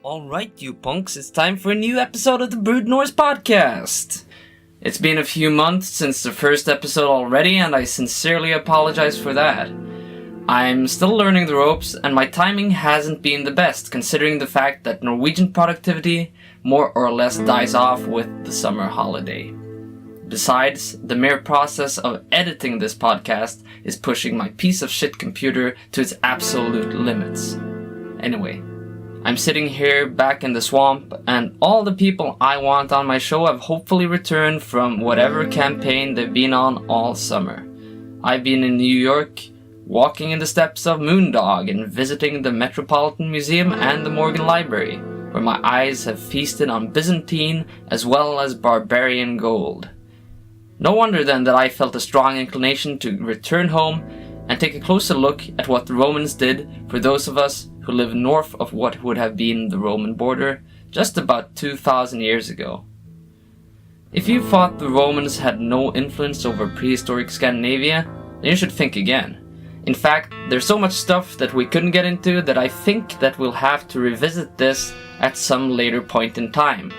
Alright, you punks, it's time for a new episode of the Brood Norse podcast. It's been a few months since the first episode already, and I sincerely apologize for that. I'm still learning the ropes, and my timing hasn't been the best, considering the fact that Norwegian productivity more or less dies off with the summer holiday. Besides, the mere process of editing this podcast is pushing my piece of shit computer to its absolute limits. Anyway, I'm sitting here back in the swamp, and all the people I want on my show have hopefully returned from whatever campaign they've been on all summer. I've been in New York, walking in the steps of Moondog and visiting the Metropolitan Museum and the Morgan Library, where my eyes have feasted on Byzantine as well as barbarian gold. No wonder then that I felt a strong inclination to return home and take a closer look at what the Romans did for those of us who live north of what would have been the Roman border just about 2,000 years ago. If you thought the Romans had no influence over prehistoric Scandinavia, then you should think again. In fact, there's so much stuff that we couldn't get into that I think that we'll have to revisit this at some later point in time.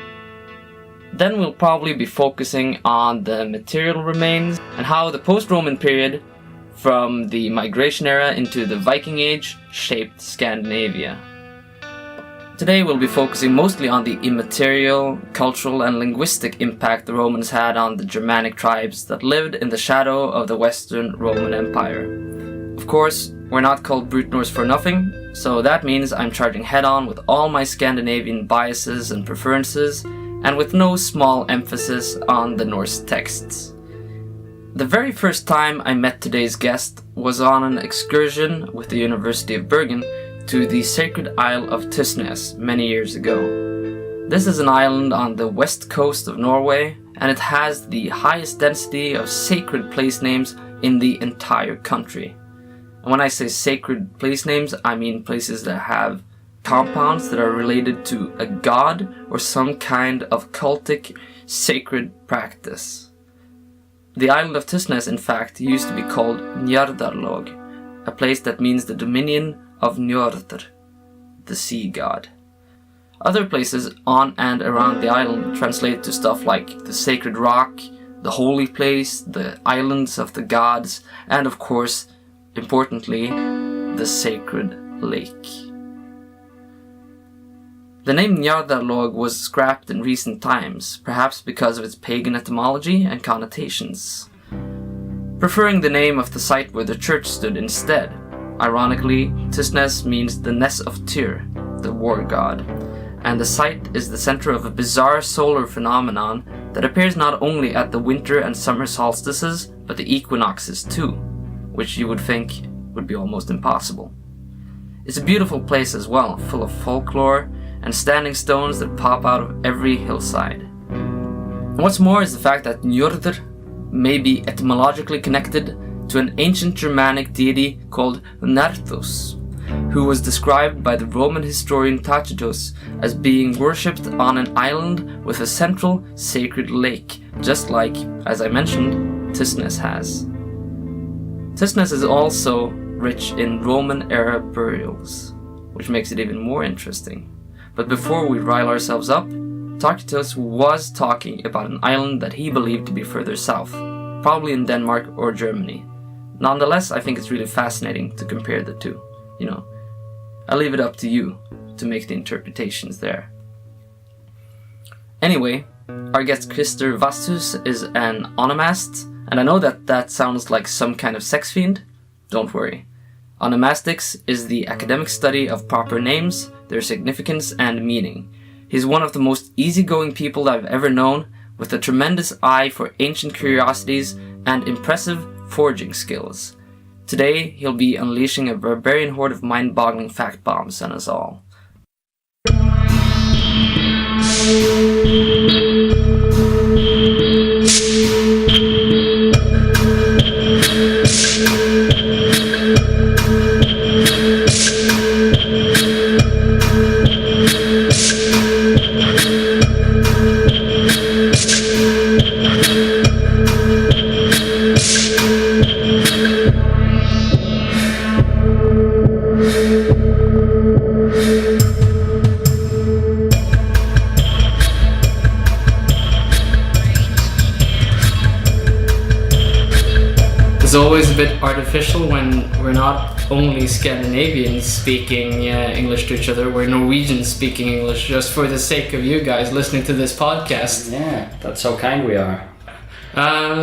Then we'll probably be focusing on the material remains and how the post-Roman period, from the migration era into the Viking Age, shaped Scandinavia. Today we'll be focusing mostly on the immaterial, cultural and linguistic impact the Romans had on the Germanic tribes that lived in the shadow of the Western Roman Empire. Of course, we're not called Brute Norse for nothing, so that means I'm charging head-on with all my Scandinavian biases and preferences, and with no small emphasis on the Norse texts. The very first time I met today's guest was on an excursion with the University of Bergen to the sacred Isle of Tysnes many years ago. This is an island on the west coast of Norway, and it has the highest density of sacred place names in the entire country. And when I say sacred place names, I mean places that have compounds that are related to a god or some kind of cultic sacred practice. The island of Tysnes, in fact, used to be called Njardarlog, a place that means the dominion of Njordr, the sea god. Other places on and around the island translate to stuff like the sacred rock, the holy place, the islands of the gods, and of course, importantly, the sacred lake. The name Njardarlog was scrapped in recent times, perhaps because of its pagan etymology and connotations, preferring the name of the site where the church stood instead. Ironically, Tysnes means the ness of Tyr, the war god, and the site is the center of a bizarre solar phenomenon that appears not only at the winter and summer solstices, but the equinoxes too, which you would think would be almost impossible. It's a beautiful place as well, full of folklore and standing stones that pop out of every hillside. And what's more is the fact that Njordr may be etymologically connected to an ancient Germanic deity called Nerthus, who was described by the Roman historian Tacitus as being worshipped on an island with a central sacred lake, just like, as I mentioned, Tysnes has. Tysnes is also rich in Roman-era burials, which makes it even more interesting. But before we rile ourselves up, Tacitus was talking about an island that he believed to be further south, probably in Denmark or Germany. Nonetheless, I think it's really fascinating to compare the two. I'll leave it up to you to make the interpretations there. Anyway, our guest Krister Vasshus is an onomast, and I know that sounds like some kind of sex fiend. Don't worry. Onomastics is the academic study of proper names, their significance and meaning. He's one of the most easygoing people I've ever known, with a tremendous eye for ancient curiosities and impressive forging skills. Today, he'll be unleashing a barbarian horde of mind-boggling fact bombs on us all. always a bit artificial when we're not only Scandinavians speaking English to each other, we're Norwegians speaking English just for the sake of you guys listening to this podcast. Yeah, that's how kind we are.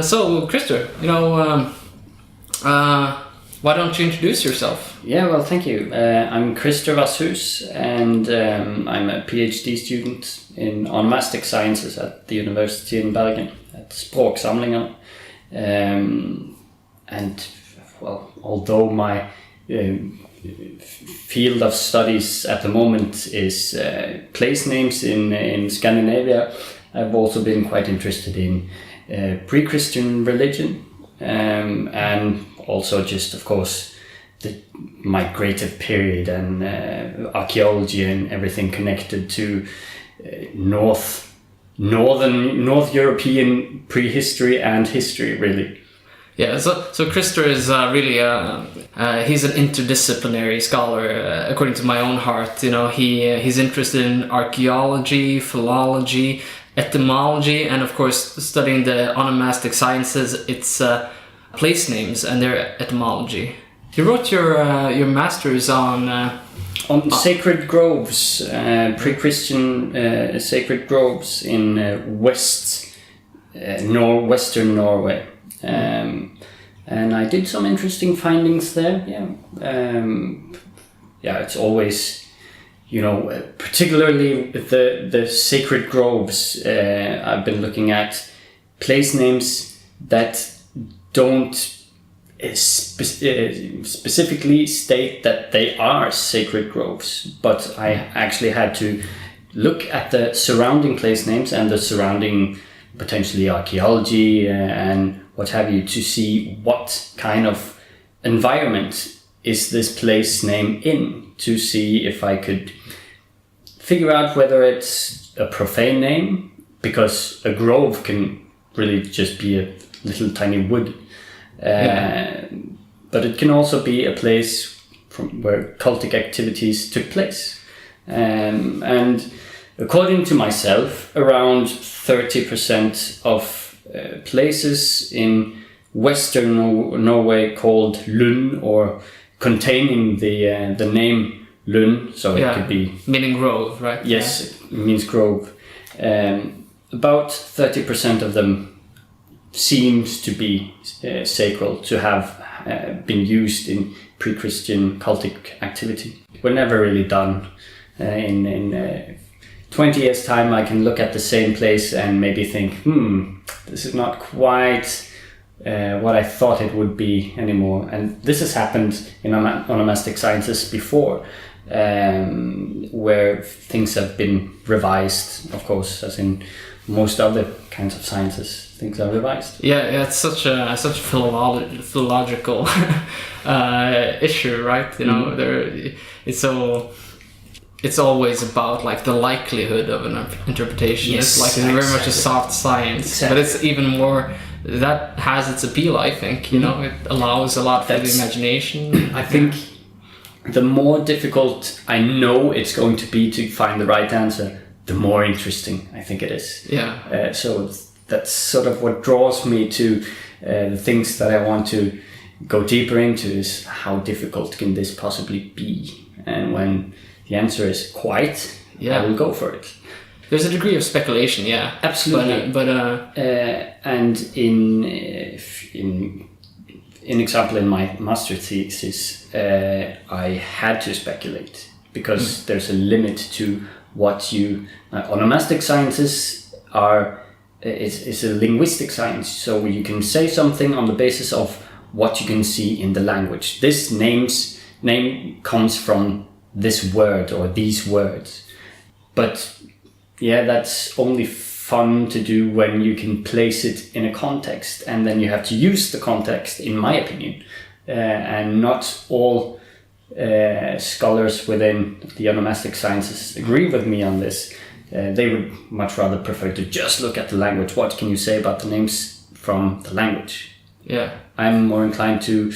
So, Krister, why don't you introduce yourself? Yeah, well, thank you. I'm Krister Vasshus, and I'm a PhD student in onomastic sciences at the University of Bergen, at Språksamlingen. And, well, although my field of studies at the moment is place names in Scandinavia, I've also been quite interested in pre-Christian religion, and also just, of course, the migrative period and archaeology and everything connected to North European prehistory and history, really. Yeah, so Krister is really he's an interdisciplinary scholar, according to my own heart. He's interested in archaeology, philology, etymology, and of course studying the onomastic sciences. It's place names and their etymology. You wrote your master's on sacred groves, pre-Christian sacred groves in Western Norway. And I did some interesting findings there. It's always, particularly with the sacred groves. I've been looking at place names that don't specifically state that they are sacred groves, but I actually had to look at the surrounding place names and the surrounding potentially archaeology and what have you, to see what kind of environment is this place name in, to see if I could figure out whether it's a profane name, because a grove can really just be a little tiny wood, but it can also be a place from where cultic activities took place, and according to myself, around 30% of places in Western Norway called Lund, or containing the name Lund, so it could be meaning grove, right? Yes, it means grove. About 30% of them seems to be sacral, to have been used in pre-Christian cultic activity. We're never really done. In 20 years' time, I can look at the same place and maybe think, this is not quite what I thought it would be anymore. And this has happened in onomastic sciences before, where things have been revised, of course, as in most other kinds of sciences, things are revised. Yeah, it's such a philological issue, right? It's always about like the likelihood of an interpretation. Yes, it's very much a soft science, but it's even more, that has its appeal, I think. It allows a lot for the imagination. I think the more difficult I know it's going to be to find the right answer, the more interesting I think it is. Yeah. So that's sort of what draws me to the things that I want to go deeper into, is how difficult can this possibly be? And when the answer is quite, I will go for it. There's a degree of speculation, yeah. Absolutely. But and in example, in my master thesis, I had to speculate, because there's a limit to what you... onomastic sciences is a linguistic science, so you can say something on the basis of what you can see in the language. This name comes from this word or these words, but that's only fun to do when you can place it in a context, and then you have to use the context, in my opinion, and not all scholars within the onomastic sciences agree with me on this. They would much rather prefer to just look at the language. What can you say about the names from the language? Yeah, I'm more inclined to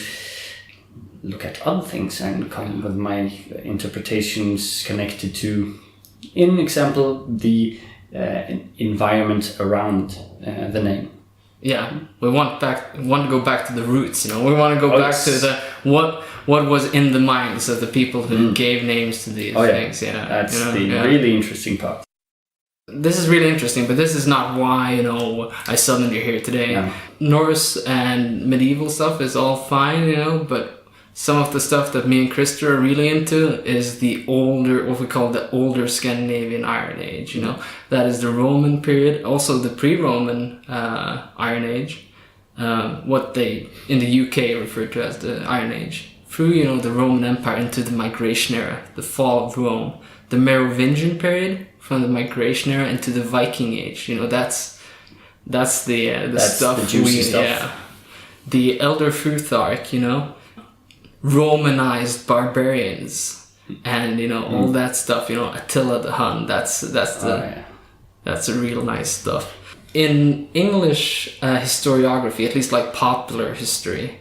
look at other things and come with my interpretations connected to, in example, the environment around the name. we want to go back to the roots. You know, we want to go back to the what was in the minds of the people who gave names to these things. Yeah, that's really interesting part. This is really interesting, but this is not why, you know, I summoned you here today. No. Norse and medieval stuff is all fine, you know, but some of the stuff that me and Krister are really into is the older, what we call the older Scandinavian Iron Age, you know. That is the Roman period, also the pre-Roman Iron Age, what they in the UK refer to as the Iron Age. Through, you know, the Roman Empire into the migration era, the fall of Rome, the Merovingian period, from the migration era into the Viking Age, you know, that's the stuff the juicy stuff. Yeah. The Elder Futhark, you know, Romanized barbarians, and you know all that stuff. You know, Attila the Hun. That's the real nice stuff. In English historiography, at least like popular history,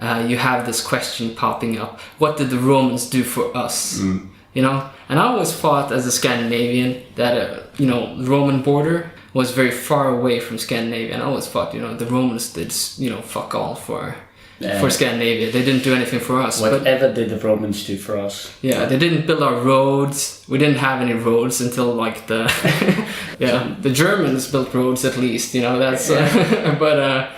you have this question popping up: what did the Romans do for us? You know, and I always thought as a Scandinavian that you know, the Roman border was very far away from Scandinavia, and I always thought, you know, the Romans did, you know, fuck all for Scandinavia. They didn't do anything for us. Whatever did the Romans do for us? Yeah, they didn't build our roads. We didn't have any roads until like the the Germans built roads at least. You know, that's but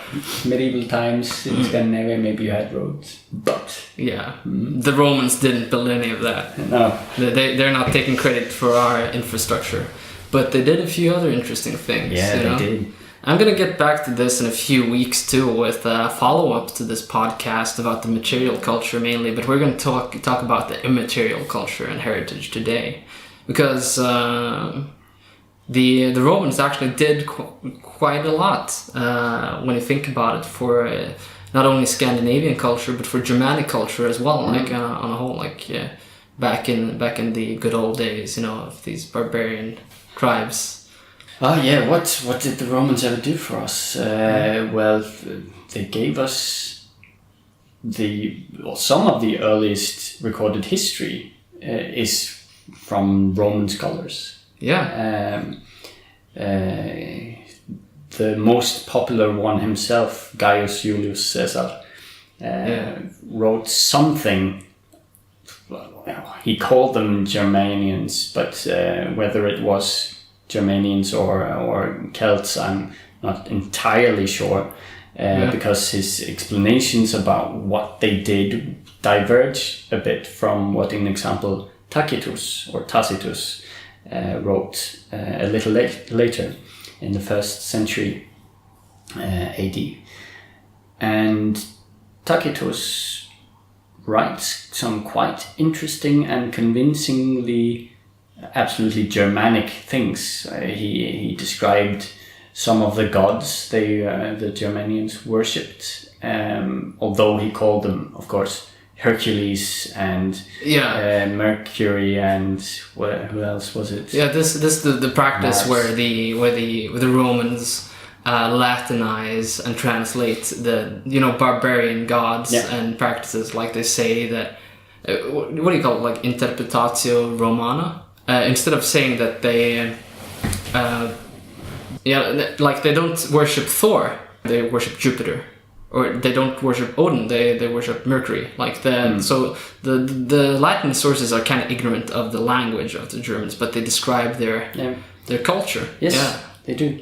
medieval times in Scandinavia maybe you had roads, but the Romans didn't build any of that. No, they're not taking credit for our infrastructure, but they did a few other interesting things. Yeah, you know? they did. I'm going to get back to this in a few weeks too with follow-ups to this podcast about the material culture mainly, but we're going to talk about the immaterial culture and heritage today, because the Romans actually did quite a lot when you think about it for not only Scandinavian culture but for Germanic culture as well, like on a whole, like back in the good old days, you know, of these barbarian tribes. Oh yeah, what did the Romans ever do for us? Well, they gave us some of the earliest recorded history is from Roman scholars. Yeah. The most popular one himself, Gaius Julius Caesar, wrote something. Well, he called them Germanians, but whether it was Germanians or Celts, I'm not entirely sure, because his explanations about what they did diverge a bit from what, in example, Tacitus wrote a little later in the 1st century AD. And Tacitus writes some quite interesting and convincingly absolutely Germanic things. He described some of the gods the Germanians worshipped, although he called them, of course, Hercules and Mercury and who else was it? Yeah, this the practice Mars. where the Romans Latinize and translate the, you know, barbarian gods and practices, like they say that what do you call it, like interpretatio Romana. Instead of saying that they, like they don't worship Thor, they worship Jupiter, or they don't worship Odin, they worship Mercury. Like so the Latin sources are kind of ignorant of the language of the Germans, but they describe their culture. Yes, they do.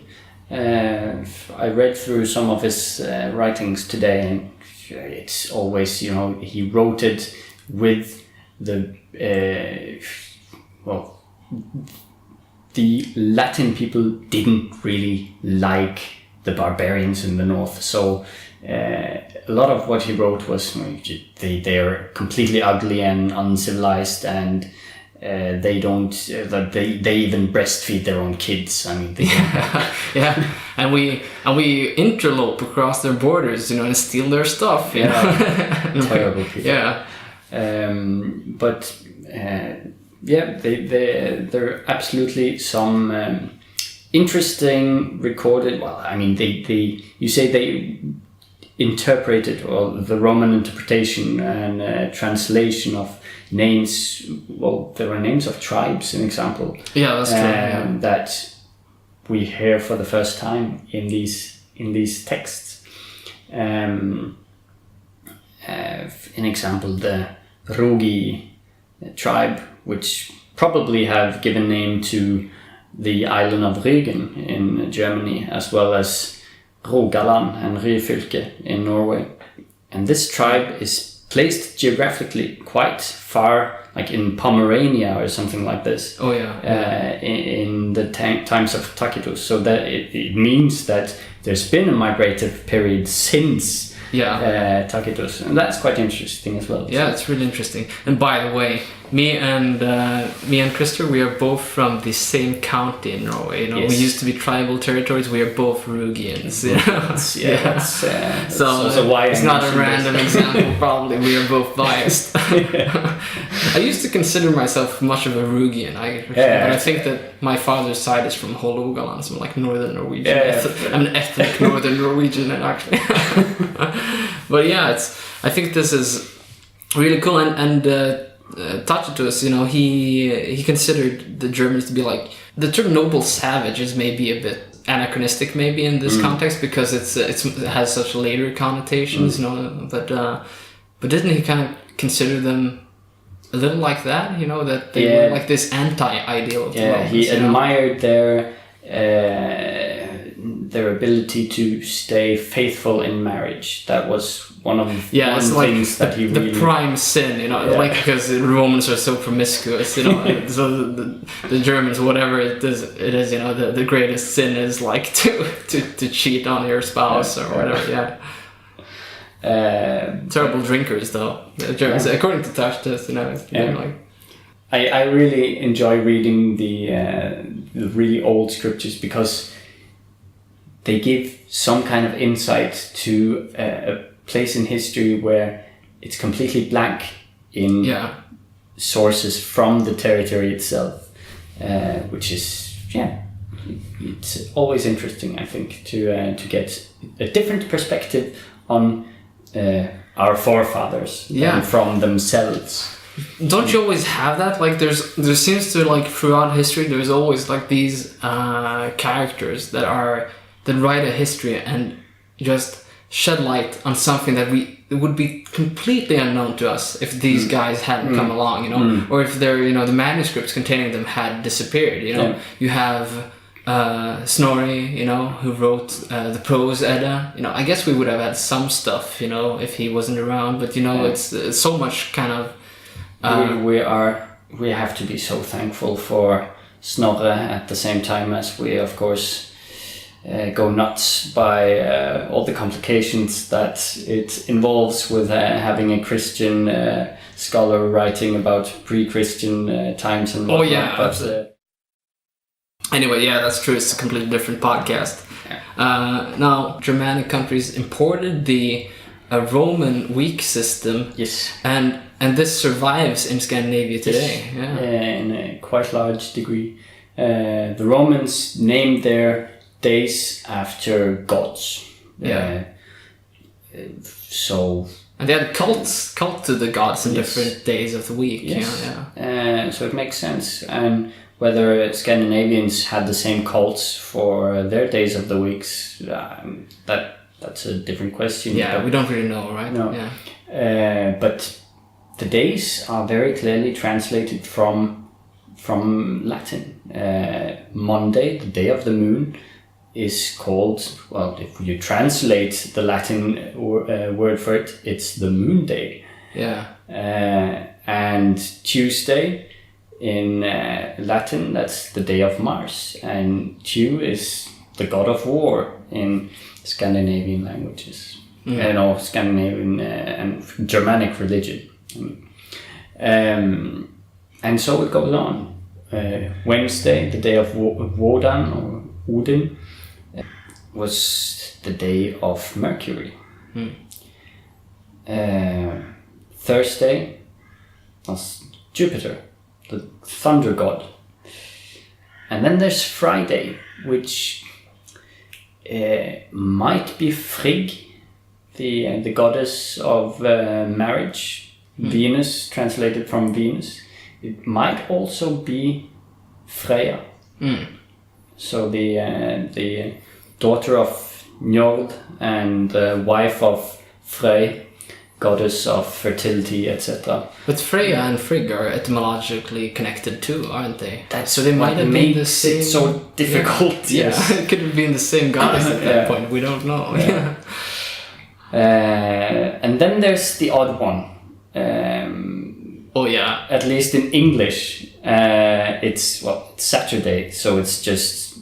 I read through some of his writings today, and it's always, you know, he wrote it with the the Latin people didn't really like the barbarians in the north, so a lot of what he wrote was they're completely ugly and uncivilized, and they don't they even breastfeed their own kids. I mean, and we interlope across their borders, you know, and steal their stuff. You know? Terrible people. There are absolutely some interesting recorded. Well, I mean, you say they interpreted, or the Roman interpretation and translation of names. Well, there were names of tribes, an example. Yeah, that's true. That we hear for the first time in these in these texts. An example, the Rogi tribe, which probably have given name to the island of Rügen in Germany, as well as Rogaland and Ryfylke in Norway. And this tribe is placed geographically quite far, like in Pomerania or something like this. Oh yeah. In the times of Tacitus. So that it means that there's been a migrative period since Tacitus, and that's quite interesting as well. Yeah, it's really interesting. And by the way, me and Krister, we are both from the same county in Norway. You know, we used to be tribal territories. We are both Rugians. You know? So why it's not a random example. Probably we are both biased. I used to consider myself much of a Rugian. But I think that my father's side is from Hålogaland, so I'm like Northern Norwegian. I'm an ethnic Northern Norwegian, actually. But yeah, I think this is really cool, and Tacitus, you know, he considered the Germans to be like, the term noble savage is maybe a bit anachronistic maybe in this context, because it has such later connotations, you know, but didn't he kind of consider them a little like that, you know, that they were like this anti-ideal of the Romans? He admired their ability to stay faithful in marriage. That was one of the things that he really... The prime sin, you know, like, because the Romans are so promiscuous, you know, so the Germans, whatever it is, you know, the greatest sin is like to cheat on your spouse or whatever, terrible drinkers, though, the Germans, according to Tacitus, you know, like... I really enjoy reading the really old scriptures, because they give some kind of insight to a place in history where it's completely blank in sources from the territory itself, which is it's always interesting, I think, to get a different perspective on our forefathers from themselves. Don't you always have that? Like there seems to, like, throughout history, there's always like these characters that write a history and just shed light on something that would be completely unknown to us if these guys hadn't come along, you know, or if their, you know, the manuscripts containing them had disappeared, you know. You have Snorri, you know, who wrote the Prose Edda. You know, I guess we would have had some stuff, you know, if he wasn't around, but you know, it's so much kind of we have to be so thankful for Snorre, at the same time as we, of course, go nuts by all the complications that it involves with having a Christian scholar writing about pre-Christian times and whatnot. But anyway, that's true. It's a completely different podcast. Now, Germanic countries imported the Roman week system. Yes. And this survives in Scandinavia today. In a quite large degree. The Romans named their days after gods. So... And they had cult to the gods in different days of the week. Yes. So it makes sense. And whether Scandinavians had the same cults for their days of the weeks, that's a different question. Yeah, we don't really know, right? No. Yeah. But the days are very clearly translated from Latin. Monday, the day of the moon, is called, well, if you translate the Latin word for it, it's the moon day. Yeah. And Tuesday in Latin, that's the day of Mars. And Tu is the god of war in Scandinavian languages. Scandinavian and Germanic religion. And so it goes on. Wednesday, the day of Wodan or Odin, was the day of Mercury. Thursday was Jupiter, the thunder god. And then there's Friday, which might be Frigg, the goddess of marriage. Venus, translated from Venus. It might also be Freya. So the daughter of Njord and wife of Frey, goddess of fertility, etc. But Freya and Frigg are etymologically connected too, aren't they? So they might have been the same. It's so difficult. Yeah. Yes. It could have been the same goddess at that point. We don't know. Yeah. And then there's the odd one. Oh yeah. At least in English, it's Saturday. So it's just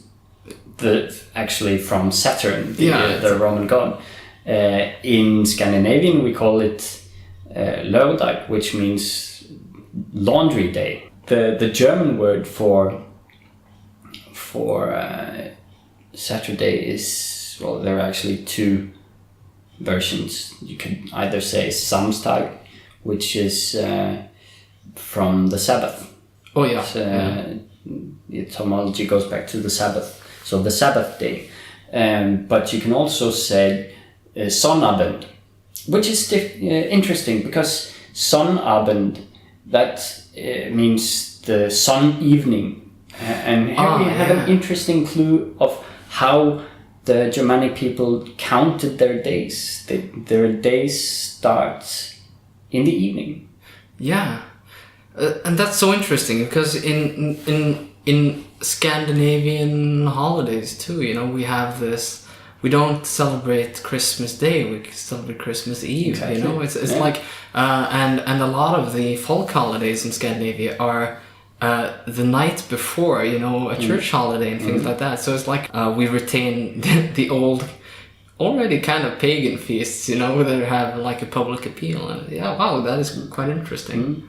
actually from Saturn, the Roman god. In Scandinavian, we call it lørdag, which means laundry day. The German word for Saturday is, well, there are actually two versions. You can either say samstag, which is from the Sabbath. Oh yeah. The etymology goes back to the Sabbath. So the Sabbath day. But you can also say Sonnabend, which is interesting because Sonnabend, that means the sun evening. And here we have an interesting clue of how the Germanic people counted their days. Their days start in the evening. Yeah. And that's so interesting because in Scandinavian holidays too, you know, we have this. We don't celebrate Christmas Day. We celebrate Christmas Eve. Exactly. You know, it's like and a lot of the folk holidays in Scandinavia are the night before, you know, a church holiday and things like that. So it's like we retain the old, already kind of pagan feasts, you know, that have like a public appeal. And that is quite interesting.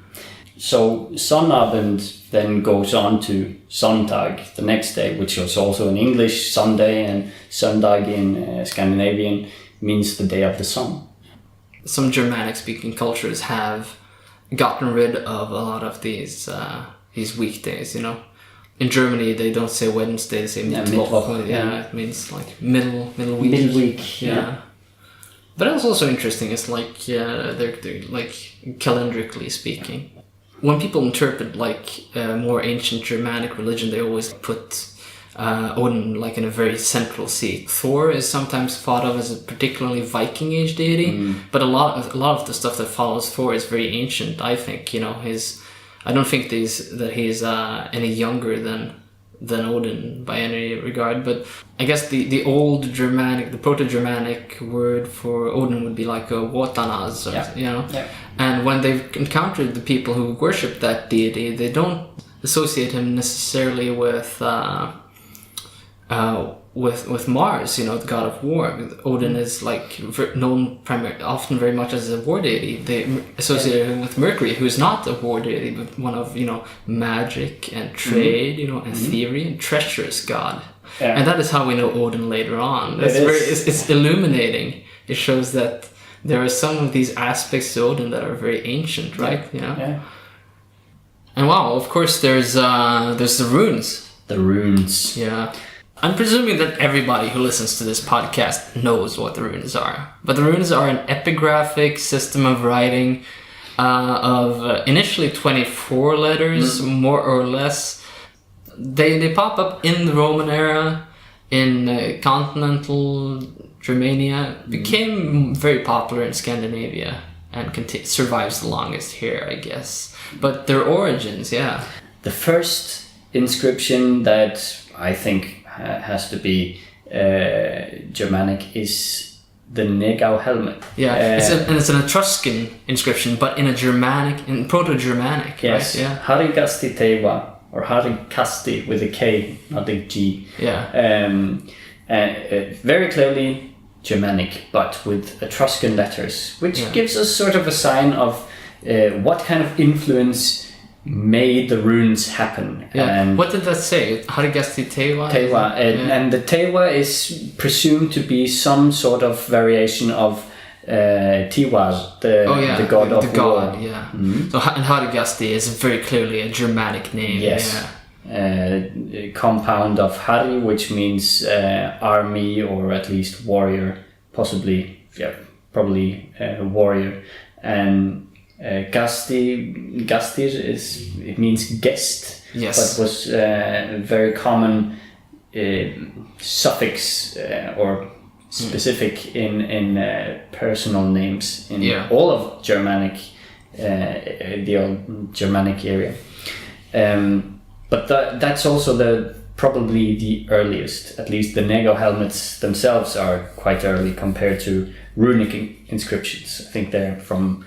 So Sonnabend then goes on to Sonntag the next day, which is also in English Sunday, and Sondag in Scandinavian means the day of the sun. Some Germanic-speaking cultures have gotten rid of a lot of these weekdays, you know. In Germany, they don't say Wednesday, they say Mittwoch. Yeah, it means like middle week. Middle week, yeah. But it's also interesting. It's like they're like calendarically speaking. When people interpret like more ancient Germanic religion, they always put Odin like in a very central seat. Thor is sometimes thought of as a particularly Viking age deity, but a lot of the stuff that follows Thor is very ancient. I think, you know, I don't think that he's any younger than Odin by any regard, but I guess the old Germanic, the Proto-Germanic word for Odin would be like a Wotanaz, you know. Yeah. And when they've encountered the people who worship that deity, they don't associate him necessarily with Mars, you know, the god of war. Odin is like known often very much as a war deity. They associate him with Mercury, who is not a war deity, but one of, you know, magic and trade, you know, and theory and treacherous god. Yeah. And that is how we know Odin later on. It's illuminating. It shows that there are some of these aspects to Odin that are very ancient, right? You know. Yeah. And wow, of course, there's the runes. The runes. Yeah. I'm presuming that everybody who listens to this podcast knows what the runes are. But the runes are an epigraphic system of writing of initially 24 letters, more or less. They pop up in the Roman era, in continental Germania, became very popular in Scandinavia, and survives the longest here, I guess. But their origins, The first inscription that I think has to be Germanic is the Negau helmet. Yeah, it's an Etruscan inscription, but in Proto-Germanic. Yes, right? Yeah. Harigasti Teva, or Harikasti with a K, not a G. Yeah. Very clearly Germanic, but with Etruscan letters, which gives us sort of a sign of what kind of influence made the runes happen. Yeah. And what did that say? Harigasti Teva? Teva. And the Teva is presumed to be some sort of variation of Tiwaz, the god of war. Yeah. Mm-hmm. So and Harigasti is very clearly a Germanic name. Yes. A compound of Hari, which means army, or at least warrior, probably warrior, and Gastir means guest. Yes. But was a very common suffix or specific in personal names in all of Germanic, the old Germanic area. But that's also probably the earliest. At least the Nego helmets themselves are quite early compared to runic inscriptions. I think they're from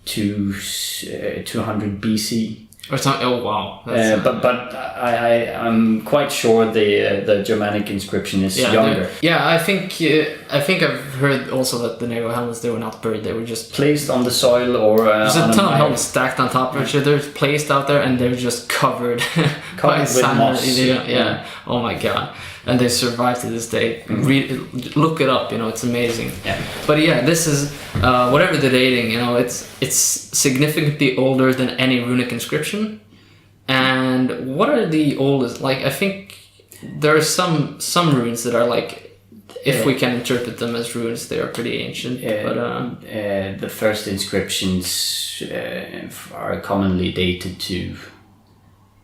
200 BC. Or something. Oh wow! But I'm quite sure the Germanic inscription is younger. I think I've heard also that the Nego helmets, they were not buried; they were just placed on the soil or there's a ton of helmets stacked on top of each other, placed out there, and they're just covered by with moss. Yeah. Oh my god! And they survive to this day. Look it up, it's amazing. Yeah. But this is whatever the dating, it's significantly older than any runic inscription. And what are the oldest? Like, I think there are some runes that are like, if we can interpret them as runes, they are pretty ancient. The first inscriptions are commonly dated to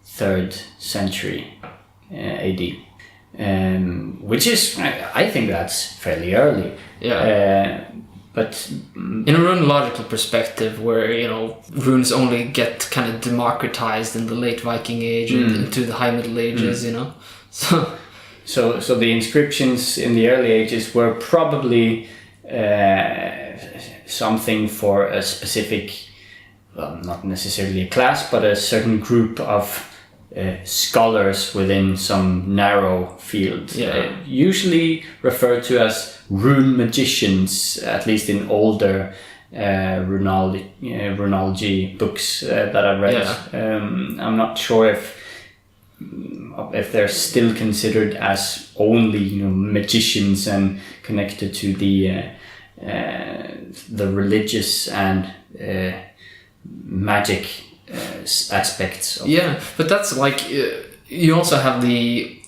3rd century AD. Which is, I think that's fairly early. But in a runological perspective, where runes only get kind of democratized in the late Viking Age and into the High Middle Ages, So the inscriptions in the early ages were probably something for a specific, well, not necessarily a class, but a certain group of scholars within some narrow field, usually referred to as rune magicians, at least in older runology books that I've read. I'm not sure if they're still considered as only magicians and connected to the religious and magic aspects. But that's like you also have the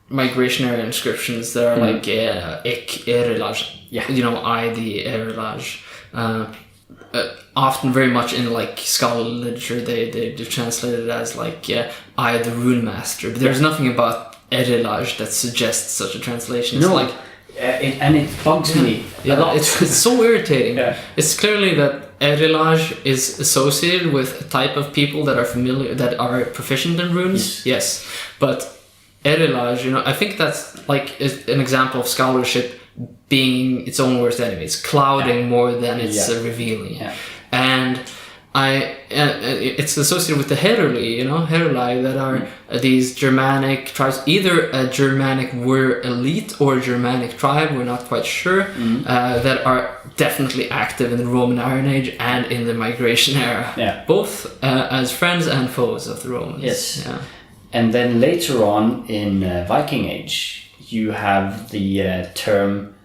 migrationary inscriptions that are like ek erilaj, I the erilaj, often very much in like scholarly literature they translate it as like I the rune master, but there's nothing about erilaj that suggests such a translation. It's and it bugs me a lot. It's so irritating. It's clearly that Erilaj is associated with a type of people that are proficient in runes. Yes. But Erilaj, I think that's like an example of scholarship being its own worst enemy. It's clouding more than it's revealing. And it's associated with the Heruli, Heruli that are these Germanic tribes, either a Germanic elite or a Germanic tribe, we're not quite sure, that are definitely active in the Roman Iron Age and in the migration era, both as friends and foes of the Romans. Yes. And then later on in Viking Age, you have the term,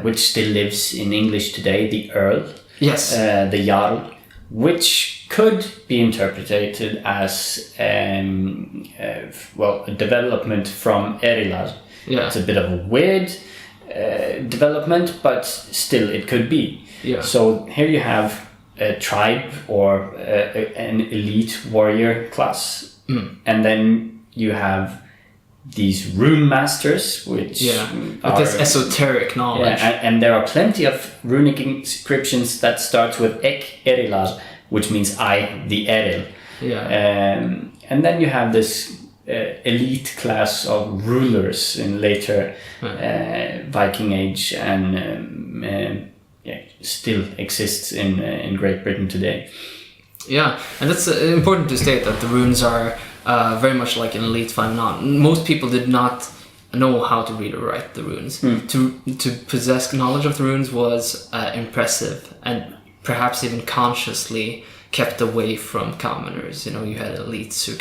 which still lives in English today, the Earl, the Jarl, which could be interpreted as a development from Erilaj. It's a bit of a weird development, but still it could be. So here you have a tribe or an elite warrior class, and then you have these rune masters, which with this esoteric knowledge. And there are plenty of runic inscriptions that starts with Ek Erilaj, which means I, the Eril. And then you have this elite class of rulers in later Viking Age, and still exists in Great Britain today. And that's important to state that the runes are very much like an elite phenomenon. Most people did not know how to read or write the runes. To possess knowledge of the runes was impressive, and perhaps even consciously kept away from commoners. You had elites who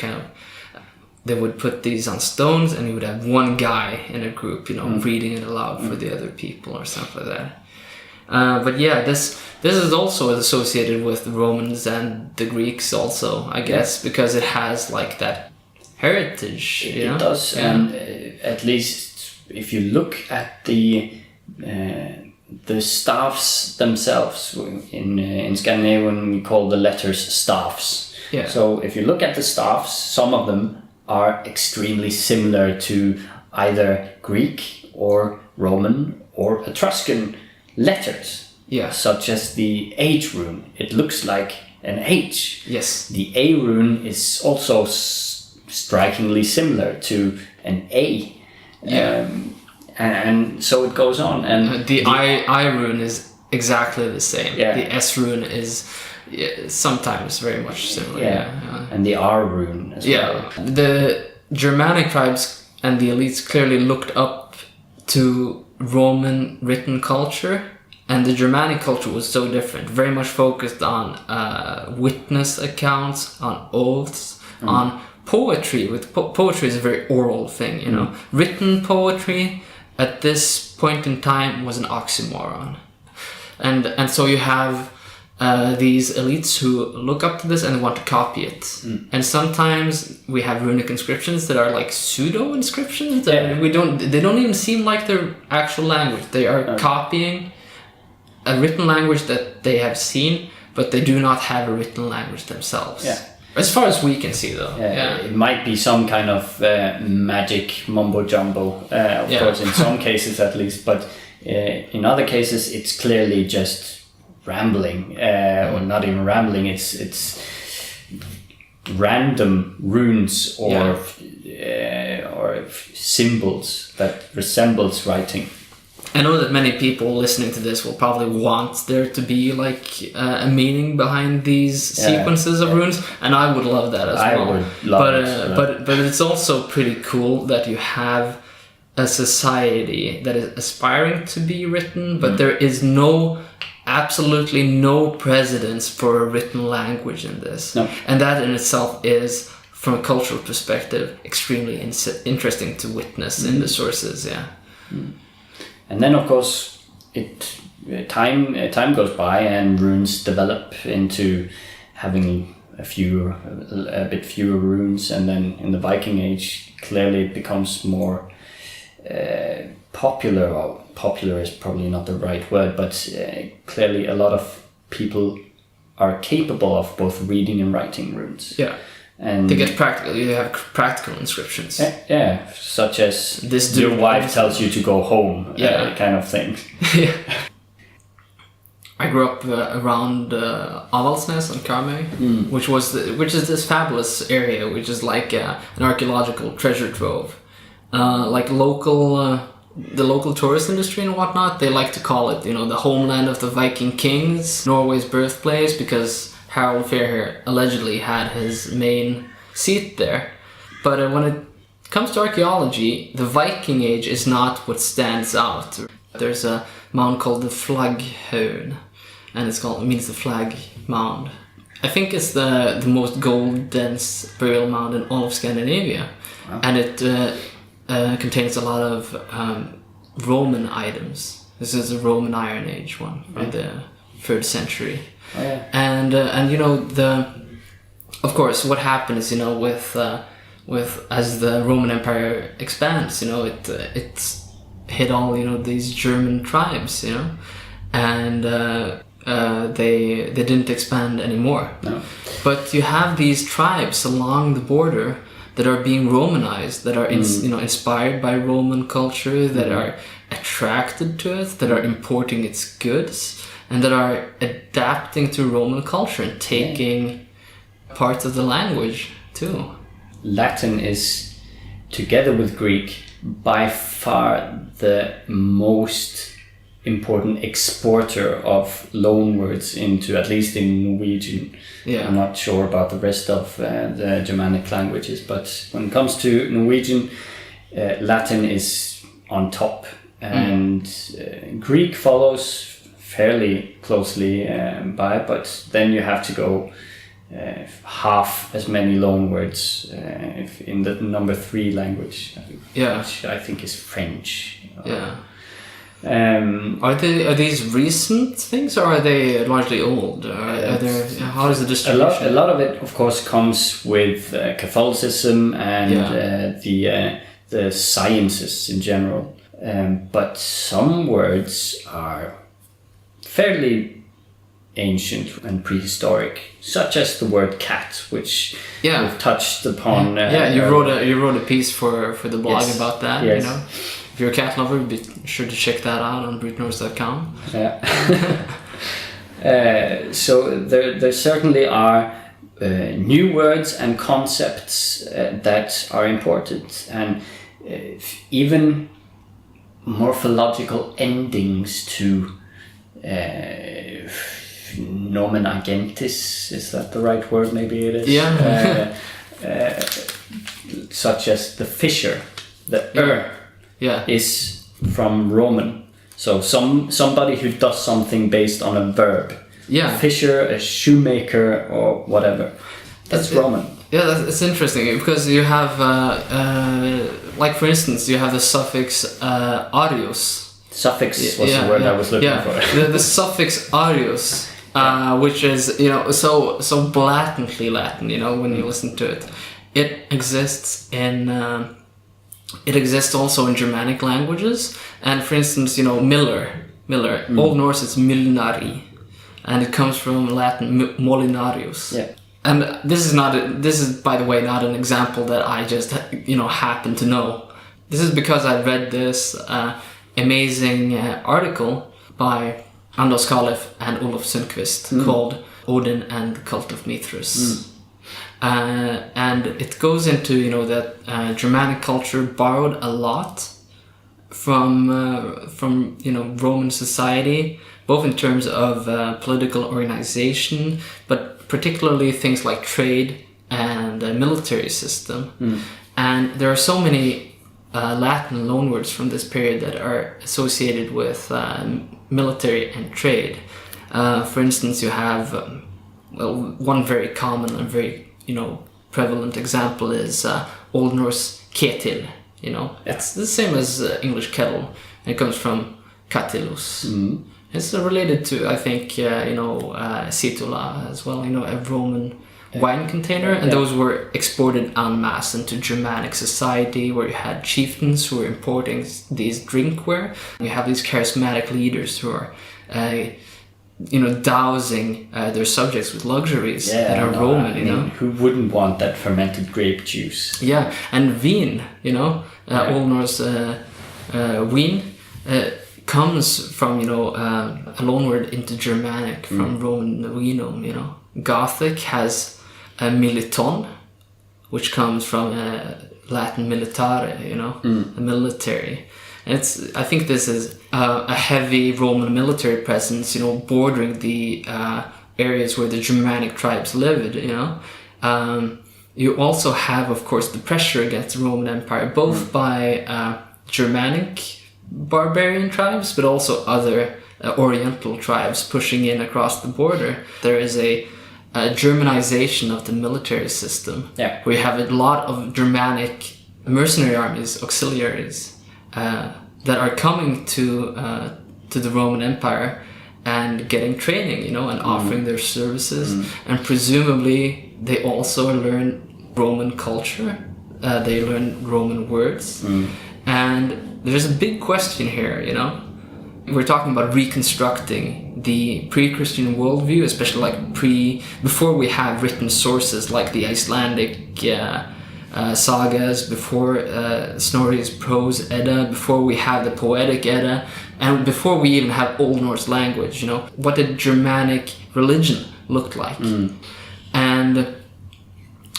they would put these on stones, and you would have one guy in a group, reading it aloud for the other people or something like that. But this is also associated with the Romans and the Greeks also, I guess, because it has like that heritage. It does, and at least if you look at the staffs themselves, in Scandinavian we call the letters staffs. So if you look at the staffs, some of them are extremely similar to either Greek or Roman or Etruscan letters, such as the H rune. It looks like an H. Yes. The A rune is also strikingly similar to an A. And so it goes on. And the I rune is exactly the same. Yeah. The S rune is sometimes very much similar. And the R rune as well. The Germanic tribes and the elites clearly looked up to Roman written culture, and the Germanic culture was so different, very much focused on witness accounts, on oaths, on poetry. With poetry is a very oral thing, you know. Written poetry at this point in time was an oxymoron. And so you have these elites who look up to this and want to copy it. And sometimes we have runic inscriptions that are like pseudo inscriptions that they don't even seem like their actual language. They are copying a written language that they have seen, but they do not have a written language themselves. As far as we can see, though. It might be some kind of magic mumbo jumbo, of course, in some cases at least, but in other cases it's clearly just rambling, or not even rambling. It's random runes or symbols that resembles writing. I know that many people listening to this will probably want there to be like a meaning behind these sequences of runes, and I would love that as well. I would love it. But it's also pretty cool that you have a society that is aspiring to be written, but there is absolutely no precedence for a written language in this. No. And that in itself is, from a cultural perspective, extremely interesting to witness in the sources. And then, of course, time goes by and runes develop into having a bit fewer runes, and then in the Viking Age, clearly it becomes more popular. Or popular is probably not the right word, but clearly a lot of people are capable of both reading and writing runes. And they get practical. You have practical inscriptions. Such as this your wife tells you to go home, kind of thing. I grew up around Avaldsnes and Karmøy, which is this fabulous area, which is like an archaeological treasure trove. Like the local tourist industry and whatnot, they like to call it, the homeland of the Viking kings, Norway's birthplace, because Harald Fairhair allegedly had his main seat there. But when it comes to archaeology, the Viking Age is not what stands out. There's a mound called the Flagghaugen, and it means the flag mound. I think it's the most gold-dense burial mound in all of Scandinavia. Wow. And it contains a lot of Roman items. This is a Roman Iron Age one from the 3rd century. Oh, yeah. And of course, what happens, with as the Roman Empire expands, it hit all these German tribes, and they didn't expand anymore. No. But you have these tribes along the border that are being Romanized, that are inspired by Roman culture, that are attracted to it, that are importing its goods, and that are adapting to Roman culture and taking parts of the language too. Latin is, together with Greek, by far the most important exporter of loanwords into, at least in Norwegian. I'm not sure about the rest of the Germanic languages, but when it comes to Norwegian, Latin is on top, and Greek follows fairly closely by, but then you have to go half as many loanwords in the number 3 language, which I think is French. Are these recent things, or are they largely old? How is the distribution? A lot of it, of course, comes with Catholicism and the sciences in general. But some words are fairly ancient and prehistoric, such as the word cat, which Yeah. we've touched upon. You wrote a piece for the blog Yes. about that. Yes. You know, if you're a cat lover, be sure to check that out on brutenorse.com. Yeah. So there certainly are new words and concepts that are important, and even morphological endings to nomen agentis. Is that the right word? Maybe it is. Yeah. Such as the fisher, the is from Roman. So somebody who does something based on a verb. Yeah. A fisher, a shoemaker, or whatever. That's Roman. Yeah, it's interesting because you have, like for instance, you have the suffix arius. Suffix was the word I was looking for. the suffix arius, which is, you know, so blatantly Latin, you know, when you listen to it. It exists in... it exists also in Germanic languages, and for instance, you know, Miller. Old Norse is milnari, and it comes from Latin molinarius. Yeah. And this is by the way not an example that I just, you know, happen to know. This is because I read this amazing article by Anders Kalev and Olof Sundqvist called Odin and the Cult of Mithras. And it goes into, you know, that Germanic culture borrowed a lot from you know, Roman society, both in terms of political organization, but particularly things like trade and military system. And there are so many Latin loanwords from this period that are associated with military and trade. For instance, you have one very common and very, you know, prevalent example is Old Norse ketil. You know, it's the same as English kettle. It comes from katilus. It's related to, I think, you know, situla as well. You know, a Roman wine container, and those were exported en masse into Germanic society, where you had chieftains who were importing these drinkware. You have these charismatic leaders who are, you know, dousing their subjects with luxuries that are Roman. You know, who wouldn't want that fermented grape juice? Yeah, and vin. You know, Old Norse vin. Comes from, you know, a loanword into Germanic from Roman vinum, you know. Gothic has a militon, which comes from Latin militare, you know, a military. And I think this is a heavy Roman military presence, you know, bordering the areas where the Germanic tribes lived, you know. You also have, of course, the pressure against the Roman Empire, both by Germanic barbarian tribes, but also other Oriental tribes pushing in across the border. There is a Germanization of the military system, where you have a lot of Germanic mercenary armies, auxiliaries, that are coming to the Roman Empire and getting training, you know, and offering their services, and presumably they also learn Roman culture. They learn Roman words, and there's a big question here, you know. We're talking about reconstructing the pre-Christian worldview, especially like before we have written sources like the Icelandic sagas, before Snorri's Prose Edda, before we have the Poetic Edda, and before we even have Old Norse language, you know. What did Germanic religion look like? And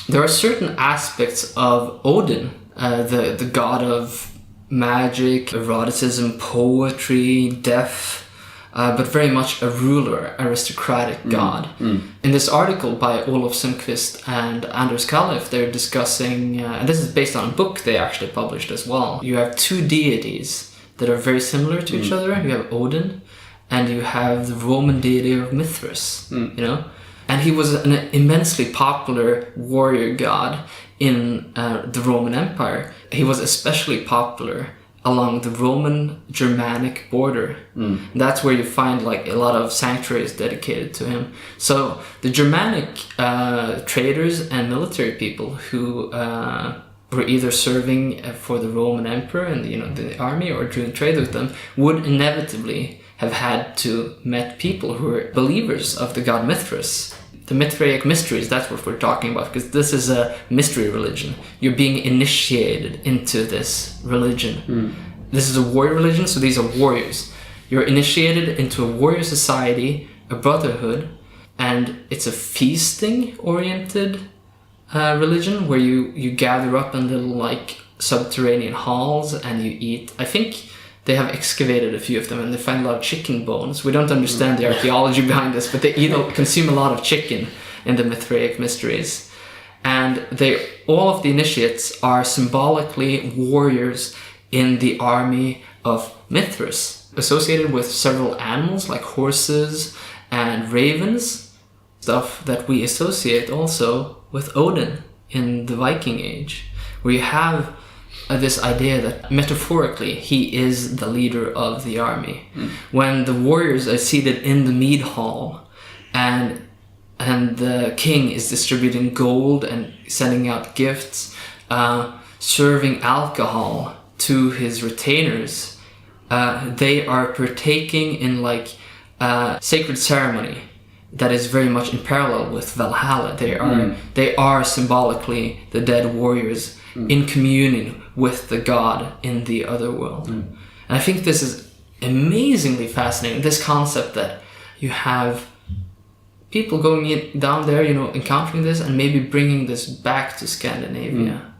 there are certain aspects of Odin, the god of magic, eroticism, poetry, death, but very much a ruler, aristocratic god. In this article by Olof Sundqvist and Anders Kalev, they're discussing, and this is based on a book they actually published as well. You have two deities that are very similar to each other. You have Odin, and you have the Roman deity of Mithras, you know? And he was an immensely popular warrior god in the Roman Empire. He was especially popular along the Roman Germanic border. That's where you find like a lot of sanctuaries dedicated to him. So the Germanic traders and military people who were either serving for the Roman emperor and, you know, the army, or doing trade with them, would inevitably have had to met people who were believers of the god Mithras. The Mithraic mysteries, that's what we're talking about, because this is a mystery religion. You're being initiated into this religion. This is a warrior religion, so these are warriors. You're initiated into a warrior society, a brotherhood, and it's a feasting-oriented religion where you gather up in little like subterranean halls and you eat. I think they have excavated a few of them and they find a lot of chicken bones. We don't understand the archaeology behind this, but they consume a lot of chicken in the Mithraic mysteries. And all of the initiates are symbolically warriors in the army of Mithras, associated with several animals like horses and ravens, stuff that we associate also with Odin in the Viking Age, where you have this idea that metaphorically he is the leader of the army. When the warriors are seated in the mead hall and the king is distributing gold and sending out gifts, serving alcohol to his retainers, they are partaking in like sacred ceremony that is very much in parallel with Valhalla. They are symbolically the dead warriors in communion with the god in the other world. And I think this is amazingly fascinating, this concept that you have people going down there, encountering this and maybe bringing this back to Scandinavia.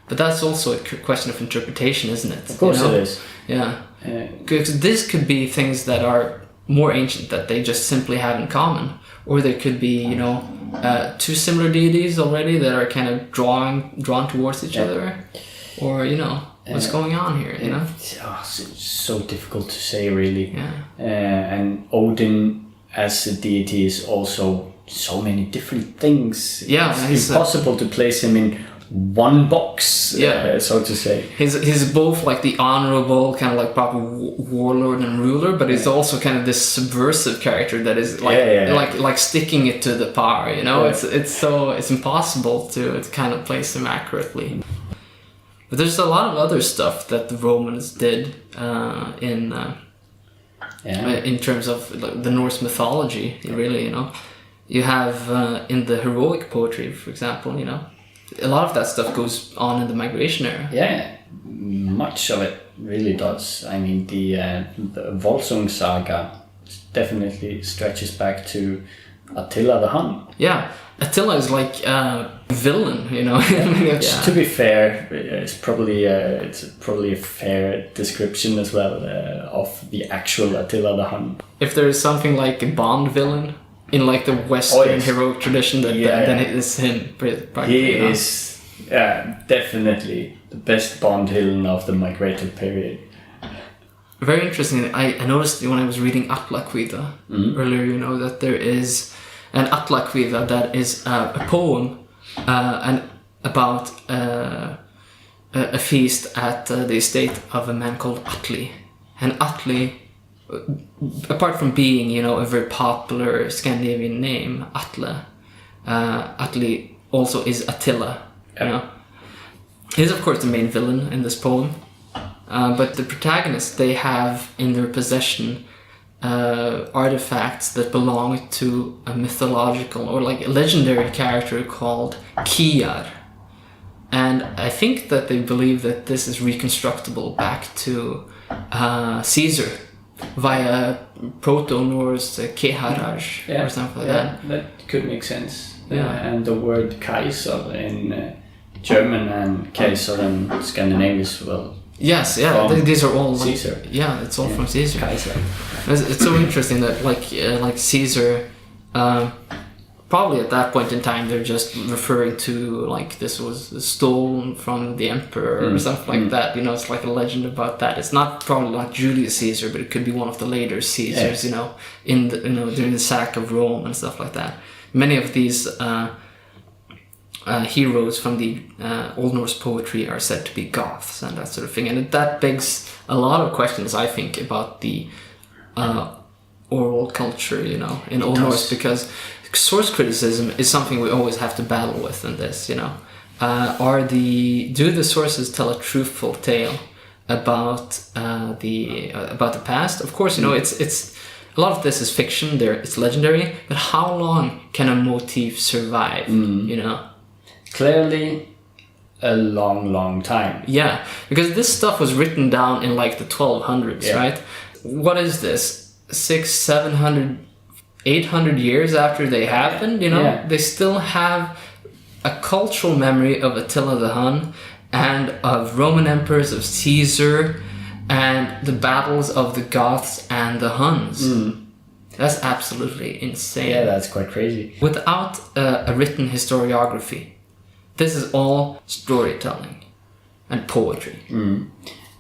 But that's also a question of interpretation, isn't it? Of course it is. Yeah. Because this could be things that are more ancient that they just simply have in common. Or there could be, two similar deities already that are kind of drawn towards each other. Or, what's going on here, It's so difficult to say, really. Yeah. And Odin as a deity is also so many different things. Yeah. It's impossible to place him in one box, so to say. He's both like the honorable kind of like proper warlord and ruler, but he's also kind of this subversive character that is like sticking it to the power. It's impossible to kind of place him accurately. But there's a lot of other stuff that the Romans did in terms of like, the Norse mythology. Really, you have in the heroic poetry, for example, a lot of that stuff goes on in the migration era. Yeah, much of it really does. I mean, the Volsung saga definitely stretches back to Attila the Hun. Yeah, Attila is like a villain, To be fair, it's probably a fair description as well of the actual Attila the Hun. If there is something like a Bond villain in like the Western heroic tradition, then it is him. He is definitely the best Bond villain of the migrated period. Very interesting. I noticed when I was reading Atlakvida earlier, that there is an Atlakvida that is a poem about a feast at the estate of a man called Atli. And Atli, apart from being, a very popular Scandinavian name, Atle, Atli also is Attila, He's of course the main villain in this poem, but the protagonists, they have in their possession artifacts that belong to a mythological or like a legendary character called Kiar. And I think that they believe that this is reconstructible back to Caesar via Proto-Norse Keharaj or something like that. That could make sense. And the word Kaiser in German and Kaiser in Scandinavia as well. Yes, these are all Caesar. It's all from Caesar. Kaiser. It's so interesting that like Caesar, probably at that point in time they're just referring to like this was stolen from the emperor or something like that. It's like a legend about that. It's probably not Julius Caesar, but it could be one of the later Caesars. In the, during the sack of Rome and stuff like that. Many of these heroes from the Old Norse poetry are said to be Goths and that sort of thing, and that begs a lot of questions, I think, about the oral culture, in Old Norse, because source criticism is something we always have to battle with in this. Do the sources tell a truthful tale about the past. Of course, it's a lot of this is fiction. It's legendary, but how long can a motif survive? Clearly, a long time. Yeah, because this stuff was written down in like the 1200s, right? What is this? 600, 700, 800 years after they happened, they still have a cultural memory of Attila the Hun and of Roman emperors, of Caesar, and the battles of the Goths and the Huns. That's absolutely insane. Yeah, that's quite crazy. Without a written historiography, this is all storytelling and poetry.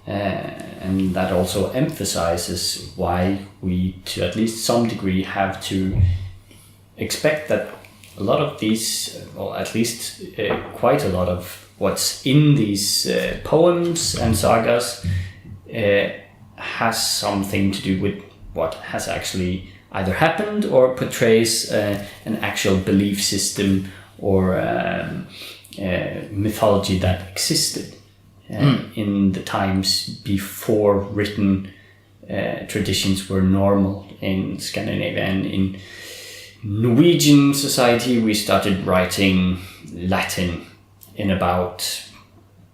And that also emphasizes why we, to at least some degree, have to expect that a lot of these, or at least quite a lot of what's in these poems and sagas has something to do with what has actually either happened or portrays an actual belief system or mythology that existed in the times before written traditions were normal in Scandinavia. And in Norwegian society, we started writing Latin in about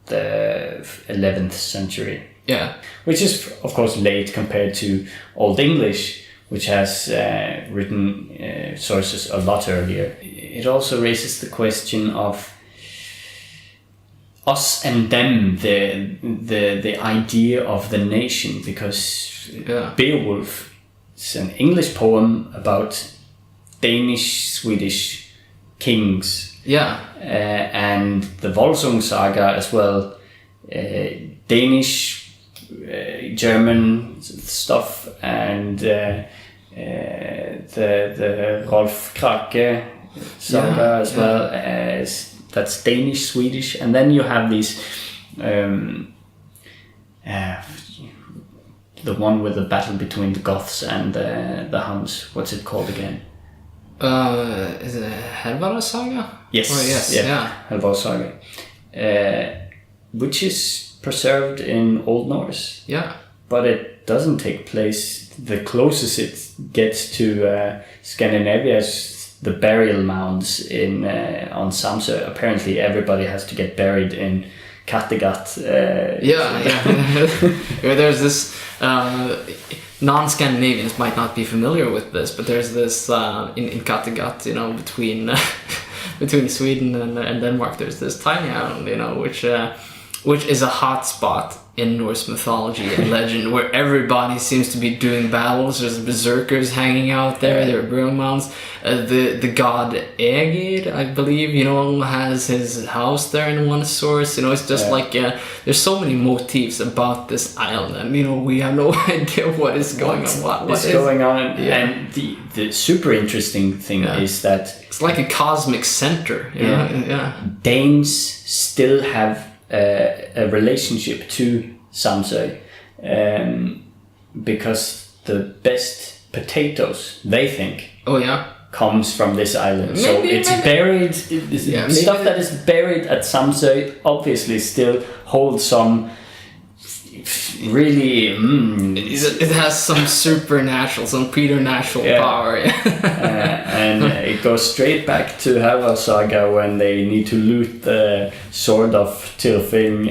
the 11th century. Yeah. Which is, of course, late compared to Old English, which has written sources a lot earlier. It also raises the question of us and them, the idea of the nation, because Beowulf is an English poem about Danish-Swedish kings. Yeah. And the Volsung saga as well, Danish, German stuff, and the Rolf Krake saga as well, that's Danish, Swedish, and then you have these the one with the battle between the Goths and the Huns. What's it called again? Is it Helvara saga? Yes. Oh, yes. Yeah. Helvara saga, which is preserved in Old Norse. Yeah. But it doesn't take place. The closest it gets to Scandinavia is the burial mounds on Samsø. Apparently, everybody has to get buried in Kattegat. There's this. Non-Scandinavians might not be familiar with this, but there's this in Kattegat, between Sweden and Denmark. There's this tiny island, which is a hot spot in Norse mythology and legend, where everybody seems to be doing battles. There's berserkers hanging out there. There are burial mounds. The god Egir, I believe, has his house there in one source. It's just like there's so many motifs about this island, and we have no idea what is going on. What is going on? Yeah. And the super interesting thing is that it's like a cosmic center. Danes still have a relationship to Samsø, because the best potatoes, they think, comes from this island. So it's buried. Stuff that is buried at Samsø obviously still holds some really. It has some supernatural, some preternatural power. And it goes straight back to Helvara saga when they need to loot the sword of Tyrfing.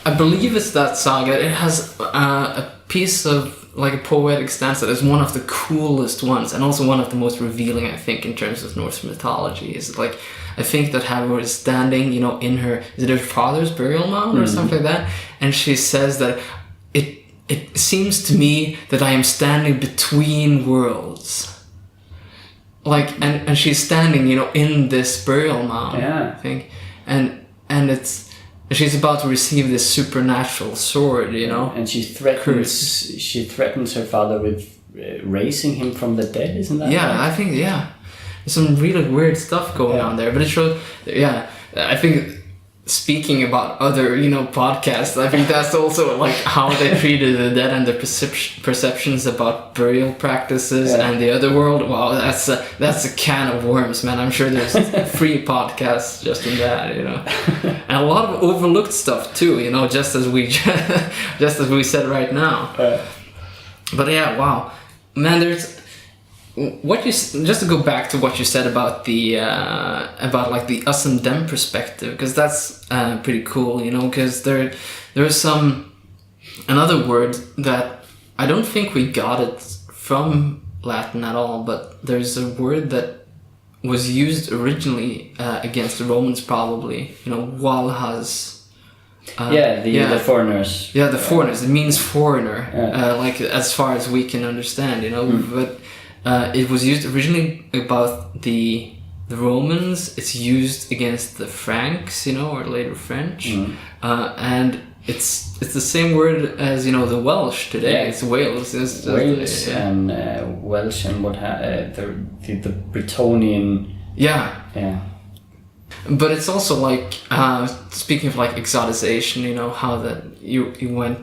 I believe it's that saga. It has a piece of like a poetic stance that is one of the coolest ones, and also one of the most revealing, I think, in terms of Norse mythology. Is like, I think that Halvor is standing, in her father's burial mound or something like that, and she says that it seems to me that I am standing between worlds. Like, and she's standing, in this burial mound, I think, and she's about to receive this supernatural sword, and she threatens her father with raising him from the dead, isn't that right? I think, there's some really weird stuff going on there, but it showed, I think, speaking about other, podcasts, I think that's also like how they treated the dead and the perceptions about burial practices and the other world. Wow, that's a can of worms, man. I'm sure there's 3 podcasts just in that, and a lot of overlooked stuff too. You know, just as we said right now. But yeah, wow, man. There's what you just to go back to what you said about the like the us and them perspective, because that's pretty cool. You know, because there's another word that I don't think we got it from Latin at all, but there's a word that was used originally against the Romans, probably. You know, walhas. The foreigners. Yeah, the foreigners. It means foreigner, like as far as we can understand, you know. But it was used originally about the Romans. It's used against the Franks, you know, or later French, and it's the same word as, you know, the Welsh today. Yeah. It's Wales. It's Wales and Welsh and the Bretonian. Yeah. Yeah. But it's also like speaking of like exoticization, you know, how that you went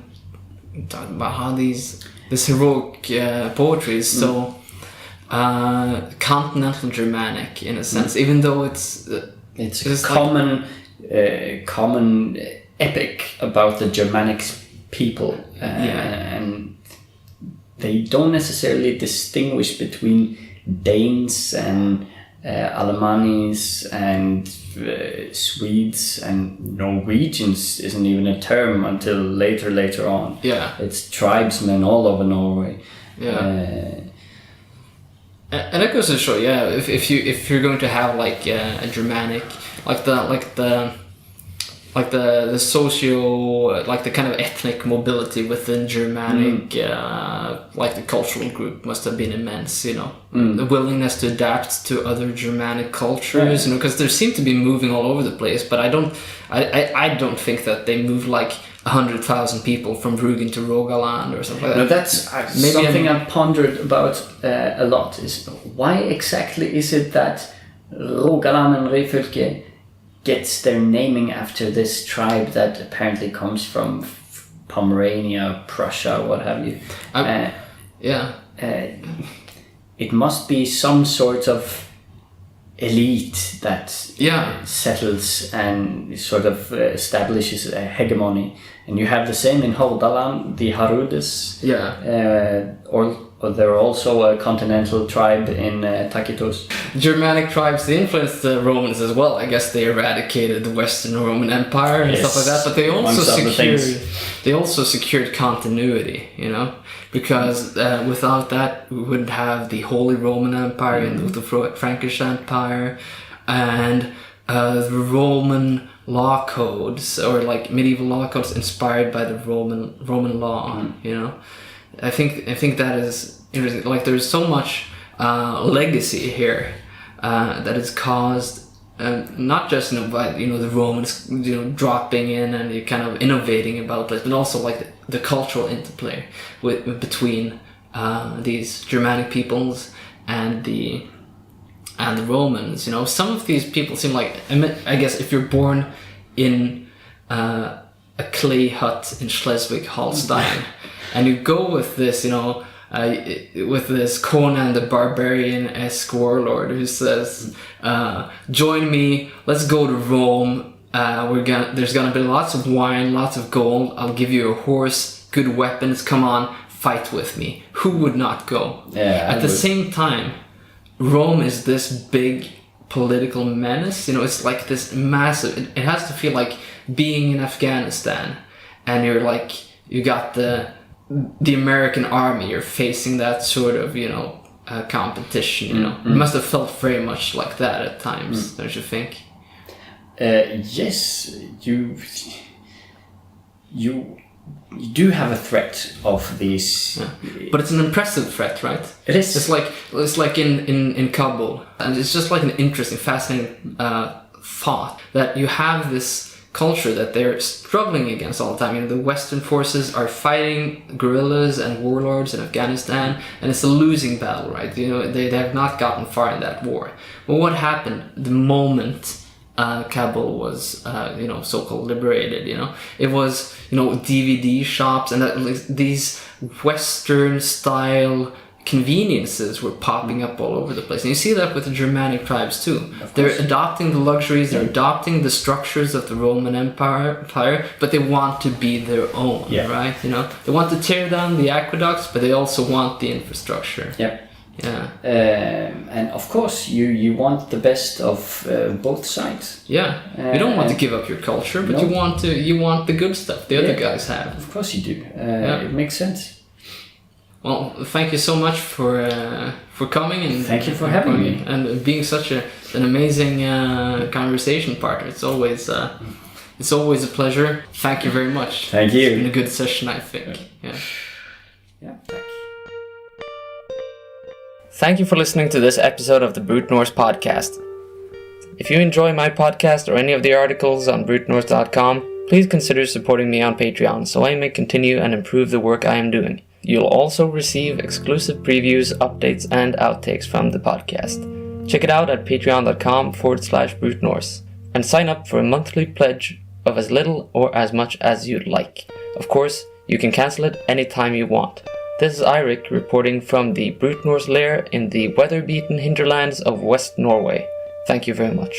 talking about how this heroic poetry is so continental Germanic in a sense, even though it's common epic about the Germanic people, and they don't necessarily distinguish between Danes and Alemanis and Swedes, and Norwegians isn't even a term until later on. Yeah, it's tribesmen all over Norway. Yeah. And it goes to show, if you're going to have like a Germanic, like the socio, like the kind of ethnic mobility within Germanic, like the cultural group must have been immense, you know. The willingness to adapt to other Germanic cultures, you know, because they seem to be moving all over the place, but I don't think that they move like 100,000 people from Rügen to Rogaland or something like that. No, that's something I've pondered about a lot, is why exactly is it that Rogaland and Røyfylke gets their naming after this tribe that apparently comes from Pomerania, Prussia, what have you. It must be some sort of elite that settles and sort of establishes a hegemony. And you have the same in Hordaland, the Harudes. Or they're also a continental tribe in Tacitus. Germanic tribes, they influenced the Romans as well. I guess they eradicated the Western Roman Empire and stuff like that. But they also secured continuity, you know, because without that we wouldn't have the Holy Roman Empire and the Frankish Empire and the Roman law codes, or like medieval law codes inspired by the Roman law. You know, I think that is interesting. Like there's so much legacy here that is caused not just by the Romans dropping in and kind of innovating about this, but also like the cultural interplay between these Germanic peoples and the Romans. You know, some of these people seem like, I guess if you're born in a clay hut in Schleswig-Holstein and you go with this, with this Conan the Barbarian-esque warlord who says, join me, let's go to Rome, there's gonna be lots of wine, lots of gold, I'll give you a horse, good weapons, come on, fight with me. Who would not go? At the same time, Rome is this big political menace, it's like this massive, it has to feel like being in Afghanistan and you got the American army, you're facing that sort of, competition, It must have felt very much like that at times, don't you think? Yes, you do have a threat of these, but it's an impressive threat, right? It is. It's like in Kabul, and it's just like an interesting, fascinating thought that you have this culture that they're struggling against all the time. The Western forces are fighting guerrillas and warlords in Afghanistan, and it's a losing battle, right? They have not gotten far in that war. But what happened the moment Kabul was, so-called liberated? It was, DVD shops and these Western-style conveniences were popping up all over the place. And you see that with the Germanic tribes too. They're adopting the luxuries, they're adopting the structures of the Roman Empire, but they want to be their own, right? You know, they want to tear down the aqueducts, but they also want the infrastructure. Yep. Yeah. And of course, you want the best of both sides. Yeah. You don't want to give up your culture, but you want the good stuff the other guys have. Of course you do. It makes sense. Well, thank you so much for coming, and thank you for having me and being such an amazing conversation partner. It's always a pleasure. Thank you very much. Thank you. It's been a good session, I think. Yeah. Thanks. Thank you for listening to this episode of the Brute Norse podcast. If you enjoy my podcast or any of the articles on brutenorse.com, please consider supporting me on Patreon so I may continue and improve the work I am doing. You'll also receive exclusive previews, updates, and outtakes from the podcast. Check it out at patreon.com/brutenorse and sign up for a monthly pledge of as little or as much as you'd like. Of course, you can cancel it anytime you want. This is Eirik reporting from the Brute Norse lair in the weather-beaten hinterlands of West Norway. Thank you very much.